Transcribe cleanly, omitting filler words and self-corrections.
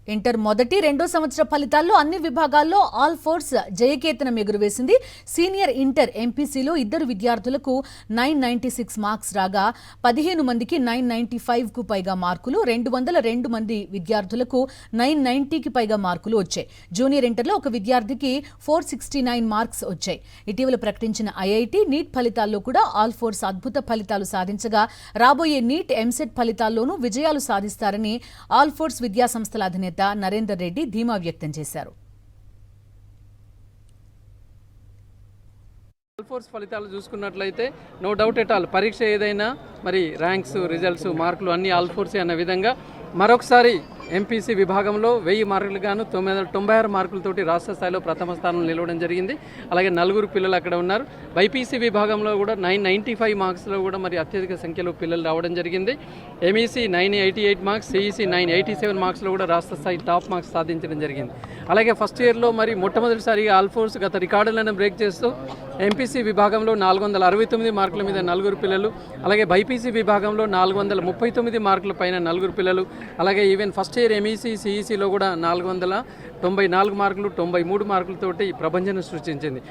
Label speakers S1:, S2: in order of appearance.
S1: Inter మొదటి రెండో సంవత్సర ఫలితాల్లో అన్ని విభాగాల్లో ఆల్ ఫోర్స్ జయకేతనం ఎగురవేసింది. సీనియర్ ఇంటర్ ఎంపీసీలో ఇద్దరు విద్యార్థులకు 996 మార్క్స్ రాగా 15 మందికి 995కు పైగా మార్కులు, 202 మంది విద్యార్థులకు 990కి పైగా మార్కులు వచ్చాయి. జూనియర్ ఇంటర్లో ఒక విద్యార్థికి 469 మార్క్స్ వచ్చాయి. ఇటీవల ప్రకటించిన ఐఐటీ, నీట్ ఫలితాల్లో కూడా ఆల్ ఫోర్స్ అద్భుత ఫలితాలు సాధించగా రాబోయే నీట్, ఎంసెట్ ఫలితాల్లోనూ విజయాలు సాధిస్తారని ఆల్ ఫోర్స్ విద్యా సంస్థల అధినేత నరేందర్ రెడ్డి ధీమా వ్యక్తం చేశారు.
S2: ఆల్ ఫోర్స్ ఫలితాలు చూసుకున్నట్లయితే నో డౌట్ ఎట్ ఆల్ పరీక్ష ఏదైనా మరి ర్యాంక్స్, రిజల్ట్స్, మార్కులు అన్ని ఆల్ ఫోర్సే అన్న విధంగా మరొకసారి ఎంపీసీ విభాగంలో 1000 మార్కులు గాను 996 మార్కులతోటి రాష్ట్ర స్థాయిలో ప్రథమ స్థానం నిలవడం జరిగింది. అలాగే 4 పిల్లలు అక్కడ ఉన్నారు. బైపీసీ విభాగంలో కూడా 995 మార్క్స్లో కూడా మరి అత్యధిక సంఖ్యలో పిల్లలు రావడం జరిగింది. ఎంఈసీ 988 మార్క్స్, సిఈసీ 987 మార్క్స్లో కూడా రాష్ట్ర స్థాయి టాప్ మార్క్స్ సాధించడం జరిగింది. అలాగే ఫస్ట్ ఇయర్లో మరి మొట్టమొదటిసారిగా ఆల్ ఫోర్స్ గత రికార్డులను బ్రేక్ చేస్తూ ఎంపీసీ విభాగంలో 469 మార్కుల మీద 4 పిల్లలు, అలాగే బైపీసీ విభాగంలో 439 మార్కుల పైన 4 పిల్లలు, అలాగే ఈవెన్ ఫస్ట్ ఇయర్ ఎంఈసీ, సిఈసీలో కూడా 494 మార్కులు, 93 మార్కులతోటి ప్రభంజనం సృష్టించింది.